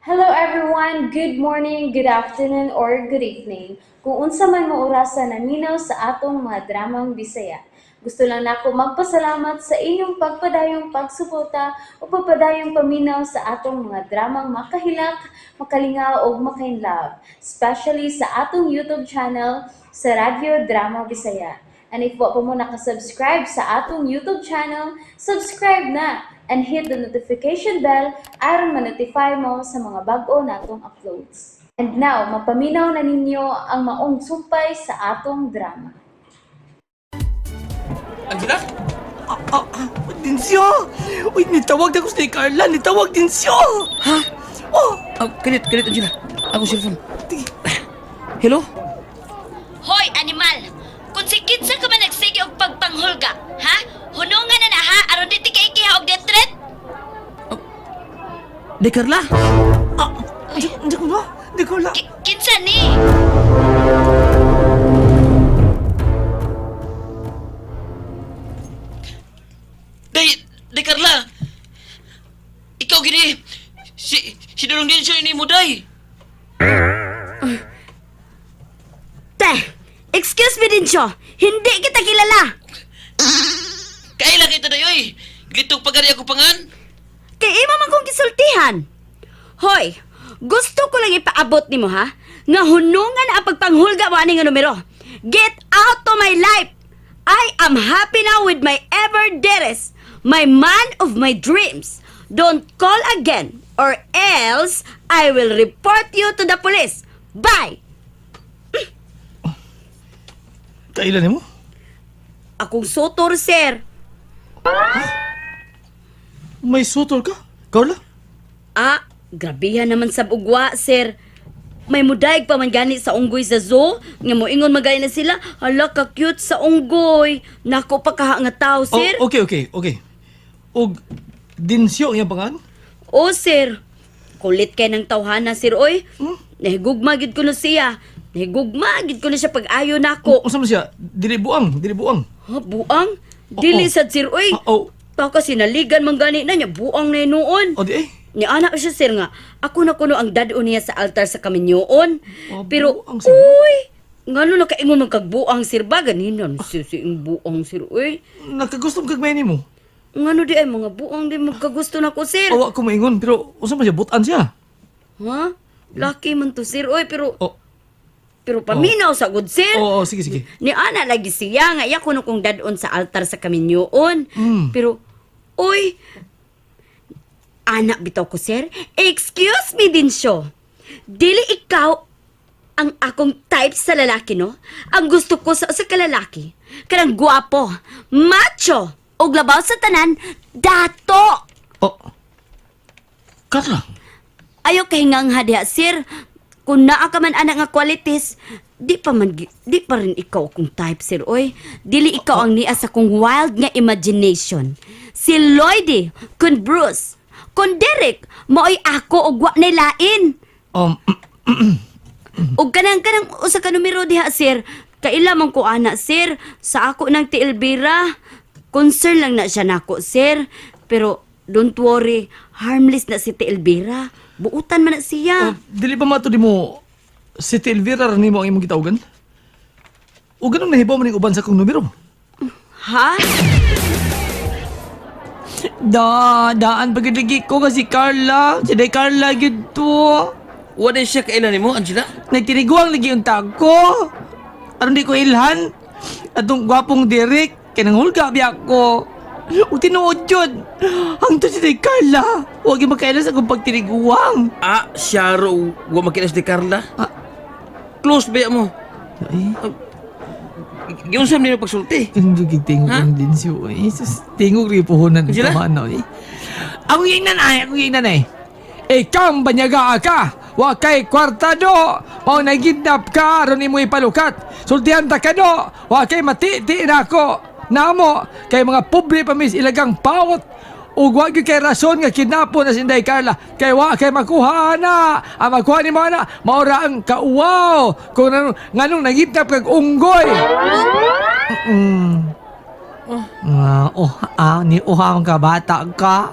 Hello everyone, good morning, good afternoon, or good evening. Kung unsa man mo orasan naminaw sa atong mga dramang Bisaya. Gusto lang nako magpasalamat sa inyong pagpadayong pagsuporta o pagpadayong paminaw sa atong mga dramang makahilak, makalingaw o makainlove, especially sa atong YouTube channel sa Radyo Drama Bisaya. And if wa pa mo nakasubscribe sa atong YouTube channel, subscribe na and hit the notification bell aron ma-notify mo sa mga bag-o natong uploads. And now, mapaminaw na ninyo ang maong sumpay sa atong drama. Angela? Dinsyo! Uy, nitawag na ko si Carla! Nitawag Dinsyo! Ha? Oh! Kanit, Angela. Ako cellphone. Hello? Hoy, animal! Kung si Kitsa ka man nagsige og pagpanghulga, ha? Hunungan na ha, aron di kay ikiha og detret? De Carla? Hindi ko na! Hindi ko na! Kinsa ni? De Carla! Ikaw gini! Sinulong din siya ini mo, day! Te! Excuse me din siya! Hindi kita kilala! Kailan kita, day, oy! Glitog pagari ako pangan! Kay imo man kong gisultihan! Hoy! Gusto ko lang ipaabot nimo ha? Nga hunungan ang pagpanghulga mo ani nga numero! Get out of my life! I am happy now with my ever dearest, my man of my dreams. Don't call again or else I will report you to the police. Bye! Kailan mo? Akong sotor, sir. May sutol ka? Carla? Ah, grabihan naman sa ugwa, sir. May mudayag pa man gani sa unggoy sa zoo. Nga mo ingon magay na sila. Hala, ka-cute sa unggoy. Nako pa kaha nga tao, sir. Okay. Og Dinsyo ang iyang pangan? O, sir. Kulit kay ng tawhana, sir, oy. Nahigugma gid ko na siya. Nahigugma gid ko na siya pag-ayo nako. Unsa man siya? Dili buang. Ha, buang? Dili sad, sir, oy. Oh. Taka sinaligan man gani na niya. Buang na noon. O di eh. Ni anak siya, sir, nga. Ako na kuno ang dado niya sa altar sa kaminyoon. Oh, Pero, buang, sir. uy, ngano na kaingon ng kagbuang, sir, ba? Ganinan, sir, ang buang, sir, uy. Nagkagustong kagmay ni mo. Ngano di ay, mga buang di magkagusto na ko, sir. Awa ko maingon, pero unsa man siya? Butan siya. Ha? Lucky man to, sir, uy, pero, Oh. pero paminaw sa good, sir. Oo, sige. Ni ana lagi siya, nga iya kuno kong dadon sa altar sa kaminyoon. Pero, uy, anak bitaw ko, sir. Excuse me din siya. Dili ikaw ang akong type sa lalaki, no? Ang gusto ko sa kalalaki, kanang guwapo, macho, o labaw sa tanan, dato. Oh. Carla? Ayaw kay nga hadiha, sir. Kung naa ka man anak nga qualities, di pa rin ikaw akong type, sir, oy. Dili ikaw ang niya sa kong wild nga imagination. Si Lloydie, kun Bruce, kun Derek, maoy ako og wa nilain. Ug kanang usa ka numero diha, sir. Kaila man ko ana, sir. Sa ako nang ti Elvira. Concern lang na siya nako, sir. Pero don't worry, harmless na si ti Elvira. Buutan man na siya. Dili ba mato di mo si Elvira ra nimo ang imong gitawgan? O ganun nahibaw man ning uban sa kong numero? Ha? Daan pagkadagi ko kasi Carla. Siya Carla gito. Wala siya kailan mo, Angela? Nagtiniguang lagi yung tag ko. Aron di ko ilhan. Atong gwapong Derek. Kaya nang hulga biyak ko. O tinuod yun. Ang to si Carla. Huwag yung makailan sa kong pagtiniguang. Siya ro. Huwag makinas de Carla. Close ba mo? Ay, Yung saan nila pagsulti? hindi tingog Ha? ang din siya. Ay, sus, tingog ripuhunan ng Angela? tamano. Ako yung nanay. Ikaw ang banyaga ka. Wa kay kwartado. O nagidnap ka. Aron mo ipalukat. Sultihan ta ka do. Wa kay matiti na ako. Namo. Kay mga pobre pamis ilagang pawot. Ug wag kay rason nga kidnapo na si Inday Carla kay wa kay makuha na ang makuha ni mo na maura ang kauwaw kung nganong nagitap kag unggoy. Ni uhang ka bata ka.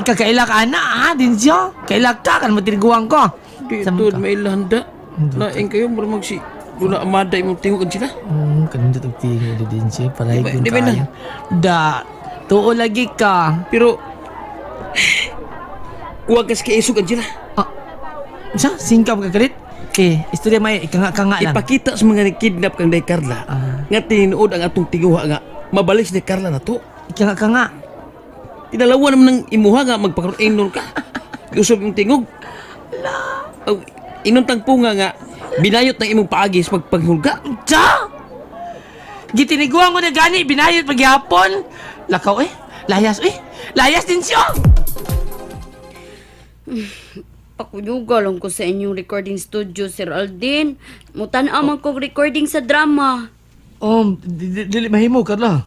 ka kailak ana ha, Dinsyo. Kailak ka kan matiriguang ko. Di Sam tud ka. may landa. Laing kayo murag si Duna amada imong tingugan sila. Kanindot ang tingin ni Dinsyo. Paray Di ba- kong di ba na? kayo. Da, tuo lagi ka. Pero huwag kas kaisugan sila. Sa, singkap ka kalit? Istorya may ikanga-kanga lang. Ipakita sa mga kidnap kang day Carla nga tinuod ang atong tiguha nga mabalis ni Carla na to. Ikanga-kanga. Tinalawa naman ng imuha nga magpakaroon ka. Gusto yung tingog. Oh, inuntang punga nga binayot ng imong paagis pagpaghulga. Sa! Gitiniguan ko na gani, binayot paghihapon. Lakaw layas layas din siya. Pakuyuga lang ko sa inyong recording studio, Sir Aldin. Mutan-a man kong recording sa drama. Dili mahimo, Carla.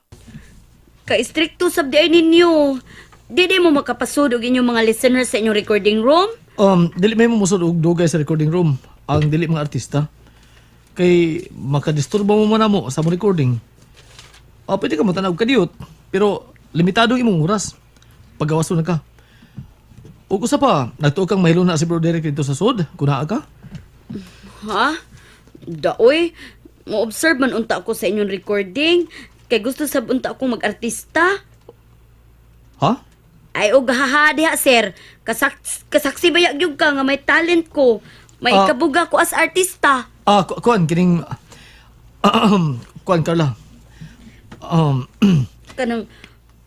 Ka-stricto sab di ay ninyo. Dili mo makapasud og inyong mga listeners sa inyong recording room? Dili mahimo musod og dugay sa recording room. Ang dili mga artista. Kay makadisturbo mo man mo sa mo recording. Pwede ka matanag ka diyot. Pero limitado ang imong oras. Paggawaso na ka. Ug usa pa, nagtuo kang mahilo na si Bro Derek dito sa sud. Kunaa ka? Ha? Daoy, mo-observe man unta ako sa inyong recording. Kay gusto sab unta akong mag-artista. Ha? Ay, og haha diha, sir. Kasaksi bayag yun ka nga may talent ko. May ikabuga ko as artista. Kuan kining kuan Carla. Kanang,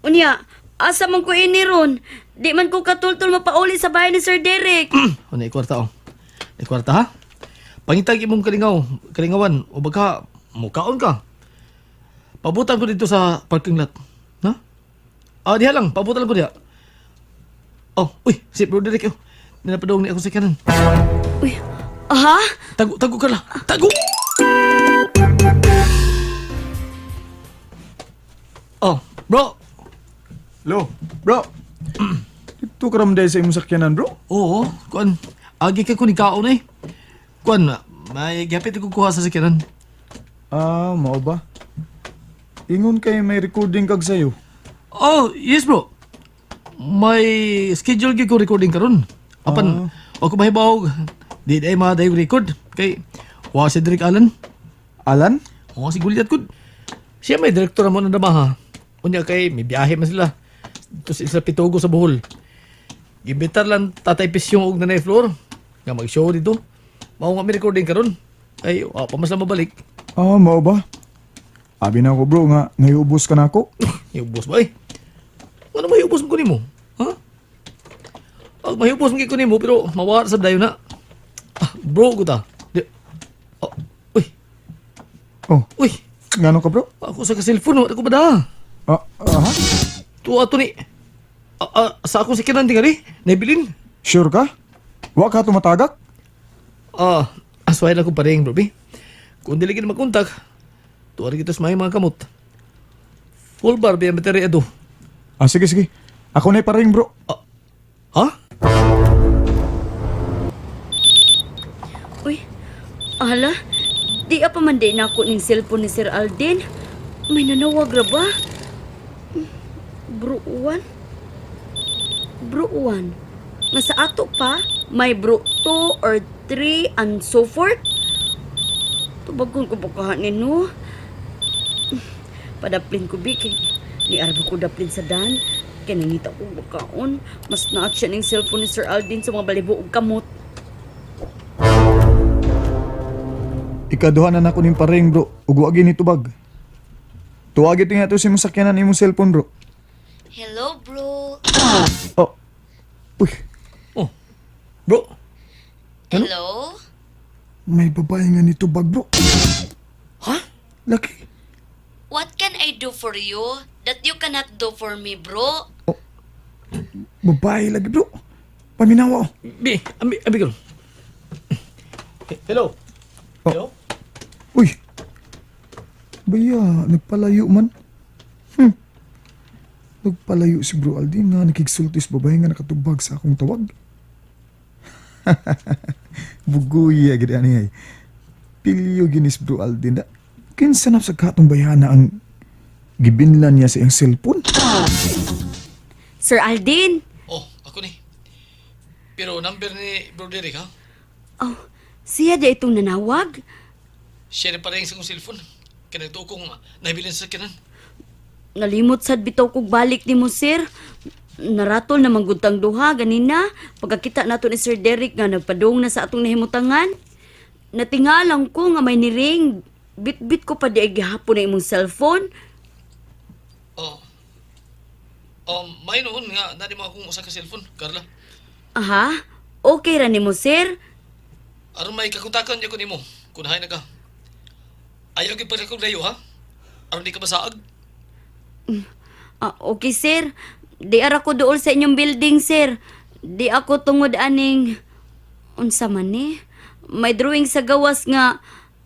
unya, asa man ko ini ron? Di man ko katultol mapauli sa bahay ni Sir Derek. Ano ikwarta Ikwarta ha? Pangitag imong kalingawan o baka mukaon ka. Pabutan ko dito sa parking lot. Ha? Diha lang, pabutan ko diha. Si Bro Derek Ninapadong ni ako sa kanan. Uy, aha? Tago ka lang. Tago! Bro. Lo, bro. Ito ka ramday sa imong sakyanan, bro. Oo, kuan. Agi ka ko ni kaon Kuan, may gapit ko kuha sa sakyanan. Mao ba? Ingon kay may recording kag sayo. Yes bro. May schedule gyud ko recording karon. Apan, ako mahibaw. Di ay maday record. Kay, wa si Derek Alan. Alan? O si Guliat ko. Siya may direktor mo na damaha. Unya kay, may biyahe man sila. Ito sa Pitugo sa Bohol. Gibitar lang tatay Pisyong og nanay Flor. Nga mag-show dito. Mao nga may recording karon. Ay, pamas lang mabalik. Mao ba? Abi na ako, bro, nga naiubos ka na ako. Iubos ba Ano mahiubos mo ko nimo? Ha? Mahiubos mo ko nimo pero mawar sa dayo na. Bro ko ta. Uy. Uy. Ngano ka, bro? Ako sa ka-cellphone, ako ba da? Ha? Tuwa to ni. Sa ako si Kinan tingali, nabilin. Sure ka? Wa ka tumatagak? Asway lang ko pa rin, bro. Kung dili kita magkontak, tuwa rin kita sa mga kamot. Full bar, biya battery ado. Sige. Ako na pa rin, bro. Ha? Uy, ala, di pa man din ako ning cellphone ni Sir Aldin. May nanawag ra ba? Bro Uwan. Nga sa ato pa, may bro 2 or 3 and so forth. Tubagon ko bakahanin no. Padaplin ko biki. Ni arbo ko daplin sa dan. Kaya nangita ko bakaon. Mas naat siya ning cellphone ni Sir Aldin sa mga balibo ug kamot. Ikaduha na nako ning paring, bro. Ug wa gyud ni tubag. Tuwagi tinga to sa imong sakyanan imong cellphone, bro. Hello, bro. Uy, Bro? Hello? may babae nga ni tubag, bro. Ha? Laki. What can I do for you that you cannot do for me, bro? Babae lagi, bro. Paminawa. Ambi ko. Hello? Hello? Uy. Baya, nagpalayo man. Nagpalayo si Bro Aldin nga nakigsulti sa babae nga nakatubag sa akong tawag. Bugoy agad ani ay. Pilyo ginis Bro Aldin da. Kinsanap sa katong bayana ang gibinlan niya sa iyang cellphone. Sir Aldin, Pero number ni Bro Derek, ha? Oh, siya di itong nanawag? Siya na pa rin sa kong cellphone. Kaya nagtuo kong nahibilin sa sakyanan. Nalimot sad bitaw kog balik nimo sir. Naratol na manggutang duha ganina pagkakita nato ni Sir Derek nga nagpadung na sa atong nahimutangan. Natingalang ko nga may niring. Bit-bit ko pa di ay gihapon na imong cellphone. Oh. May noon nga, nadi mo akong usa ka cellphone, Carla. Aha, okay ra nimo sir. Aron may kakuntakan niya ko nimo, kung hay na ka. Ayaw kong pagkakong layo, ha? Aron di ka masaag. Okay sir. Di ara ko dool sa inyong building sir. Di ako tungod aning unsa man ni? May drawing sa gawas nga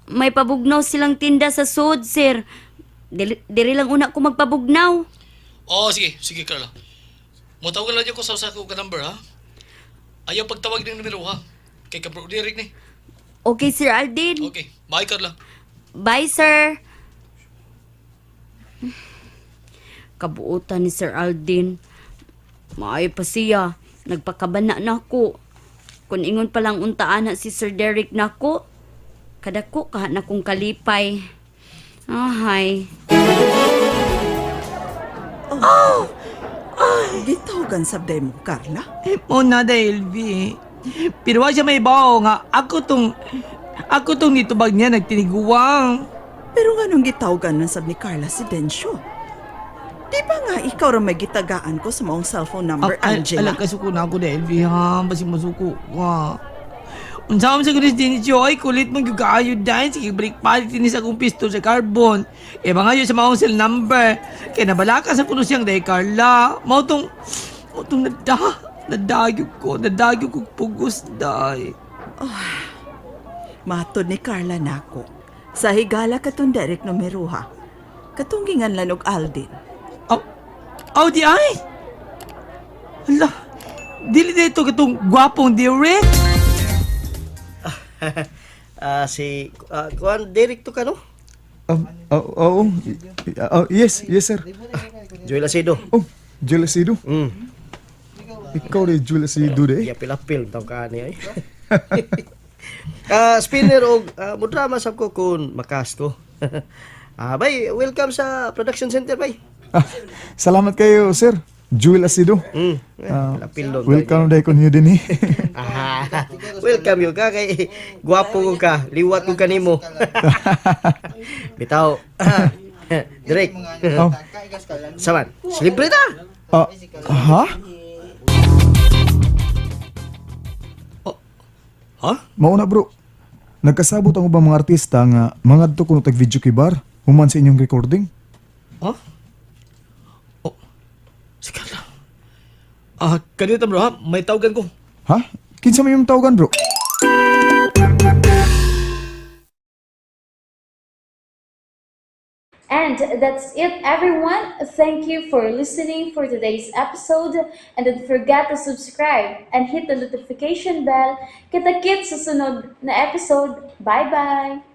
may pabugnaw silang tinda sa sud sir. Diri lang una ko magpabugnaw. Oh, sige, Carla. Mutawagan lang niyo ko sa usa ko ka number, ha? Ayaw pagtawag ng numero, ha? Kay ka Bro Derek ni. Okay Sir Aldin. Okay, bye, Carla. Bye sir. Kabuutan ni Sir Aldin. Maayo pa siya. Nagpakabana na ako. Kung ingon palang untaan na si Sir Derek na ako, kadako kahan na kong kalipay. Ahay. Gitawagan sabday mo, Carla? Mo na dahil, V. Pero wa siya may bao nga. Ako tong nitubag niya nagtiniguang. Pero nga nung gitawagan ng sab ni Carla si Densyo. Di ba nga ikaw rin may gitagaan ko sa maong cellphone number, Angela? Alam, kasuko na ako dahil, V, ha? Basi masuko. Wa. Unsa man sa kunis din siyo, ay kulit mong yung kaayo dahil. Sige, balik palit din sa akong pistol sa carbon. E mga yun sa maong cell number. Kaya nabalaka sa kuno siyang dahil, Carla. Mautong nadagyo ko pugos dahil. Matod ni Carla nako. Sa higala katong Derek numero ha. Katunggingan lanog Aldin. Aw, di ay! Hala, dili na ito katong gwapong Derek. Kuan Derek to ka no? Oo. Yes, sir. Joel Asido. Oh, Julasido. Ikaw rin Julasido de. Ya pilapil taw ka ni ay. Spinner og mudrama sab ko kun makas ko. Bay, welcome sa production center bay. Salamat kayo, sir. Jewel Asido. Pilapil dong. Welcome day kon yun din eh. Welcome yo ka kay gwapo ko ka, liwat ko kanimo. Bitaw. Derek. Oh. Saman, celebrate ta. Ha? Ha? Mauna bro. Nagkasabot ang ubang mga artista nga mga to kuno tag video kay bar human sa inyong recording. Ha? Oh, si Carla. Kanina bro ha, may tawagan ko. Ha? Kinsa may yung tawagan bro? And that's it, everyone. Thank you for listening for today's episode. And don't forget to subscribe and hit the notification bell. Kita-kits sa sunod na episode. Bye-bye!